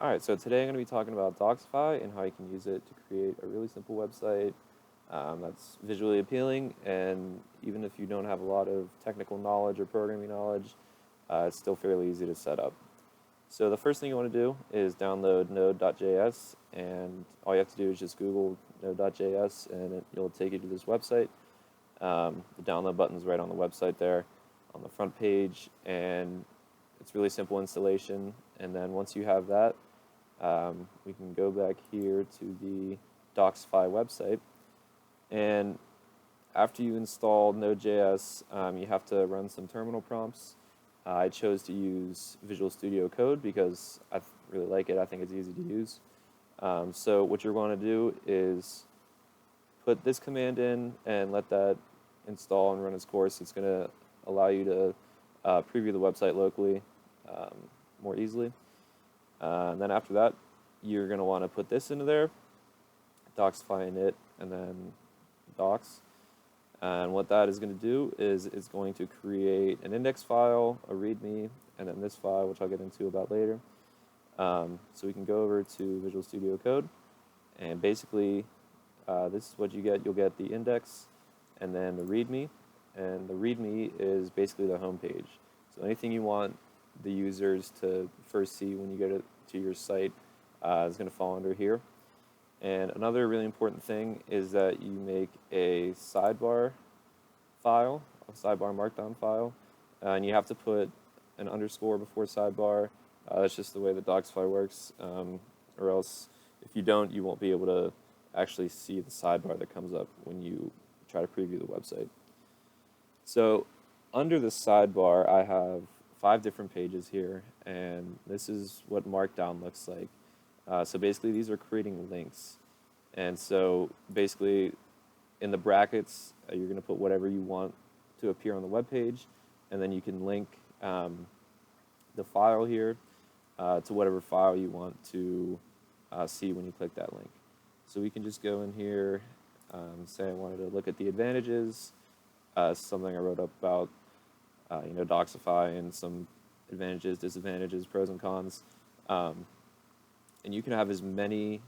Alright, so today I'm going to be talking about Docsify and how you can use it to create a really simple website that's visually appealing, and even if you don't have a lot of technical knowledge or programming knowledge, it's still fairly easy to set up. So the first thing you want to do is download node.js, and all you have to do is just Google node.js and it'll take you to this website. The download button is right on the website there on the front page, and it's really simple installation. And then once you have that, we can go back here to the Docsify website, and after you install Node.js, you have to run some terminal prompts. I chose to use Visual Studio Code because I really like it. I think it's easy to use. So what you're going to do is put this command in and let that install and run its course. It's going to allow you to preview the website locally more easily. And then after that, you're going to want to put this into there, Docsify init, and then docs. And what that is going to do is it's going to create an index file, a README, and then this file, which I'll get into about later. So we can go over to Visual Studio Code, and basically this is what you get. You'll get the index and then the README, and the README is basically the home page. So anything you want the users to first see when you go to your site is going to fall under here. And another really important thing is that you make a sidebar file, a sidebar markdown file, and you have to put an underscore before sidebar. That's just the way that Docsify works, or else if you don't, you won't be able to actually see the sidebar that comes up when you try to preview the website. So under the sidebar, I have 5 different pages here, and this is what Markdown looks like. So basically, these are creating links. And so basically, in the brackets, you're going to put whatever you want to appear on the web page, and then you can link the file here to whatever file you want to see when you click that link. So we can just go in here, say I wanted to look at the advantages, something I wrote up about Docsify and some advantages, disadvantages, pros and cons. And you can have as many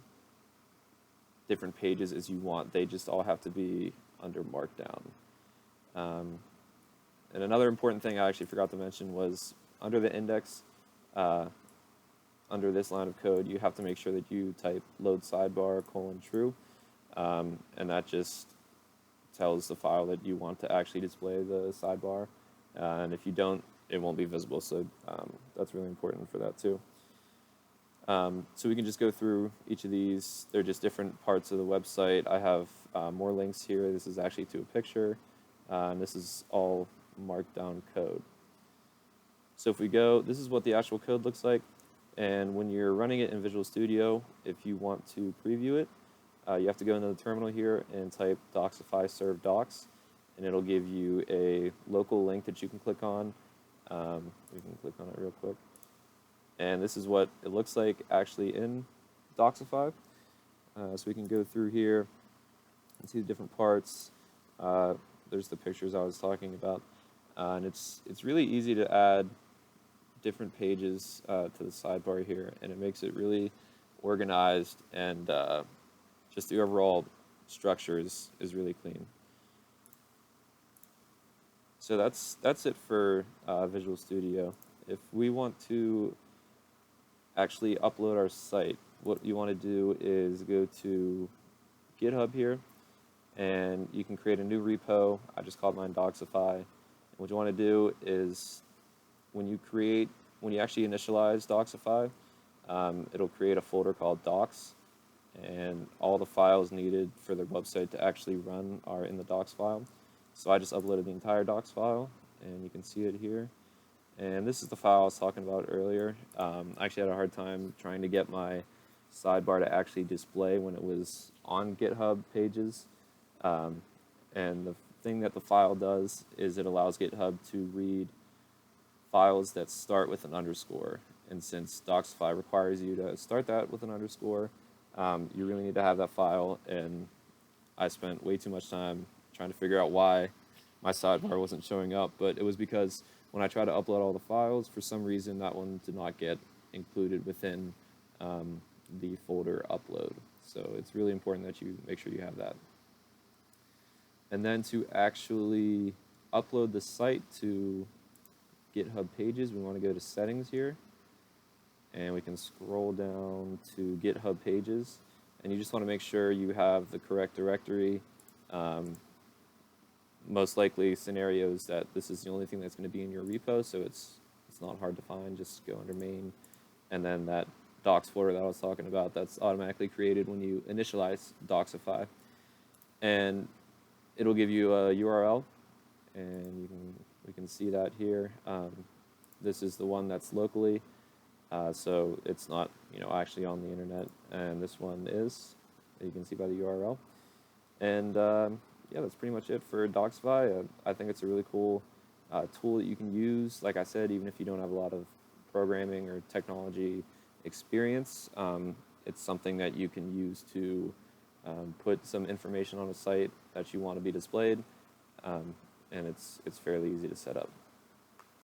different pages as you want. They just all have to be under Markdown. And another important thing I actually forgot to mention was under the index, under this line of code, you have to make sure that you type load sidebar :true, and that just tells the file that you want to actually display the sidebar. And if you don't, it won't be visible. So that's really important for that too. So we can just go through each of these. They're just different parts of the website. I have more links here. This is actually to a picture, and this is all Markdown code. So if we go, this is what the actual code looks like. And when you're running it in Visual Studio, if you want to preview it, you have to go into the terminal here and type Docsify serve docs, and it'll give you a local link that you can click on. We can click on it real quick. And this is what it looks like actually in Docsify. So we can go through here and see the different parts. There's the pictures I was talking about. And it's really easy to add different pages to the sidebar here, and it makes it really organized, and just the overall structure is really clean. So that's it for Visual Studio. If we want to actually upload our site, what you want to do is go to GitHub here, and you can create a new repo. I just called mine Docsify. And what you want to do is when you actually initialize Docsify, it'll create a folder called docs, and all the files needed for the website to actually run are in the docs file. So I just uploaded the entire docs file, and you can see it here. And this is the file I was talking about earlier. I actually had a hard time trying to get my sidebar to actually display when it was on GitHub pages. And the thing that the file does is it allows GitHub to read files that start with an underscore. And since Docsify requires you to start that with an underscore, you really need to have that file. And I spent way too much time trying to figure out why my sidebar wasn't showing up, but it was because when I tried to upload all the files, for some reason that one did not get included within the folder upload. So it's really important that you make sure you have that. And then to actually upload the site to GitHub Pages, we want to go to Settings here, and we can scroll down to GitHub Pages, and you just want to make sure you have the correct directory. Most likely scenarios that this is the only thing that's going to be in your repo, so it's not hard to find. Just go under main, and then that docs folder that I was talking about, that's automatically created when you initialize Docsify, and it'll give you a URL, and we can see that here. This is the one that's locally, so it's not actually on the internet, and this one is. You can see by the URL, and yeah, that's pretty much it for Docsify. I think it's a really cool tool that you can use. Like I said, even if you don't have a lot of programming or technology experience, it's something that you can use to put some information on a site that you want to be displayed, and it's fairly easy to set up.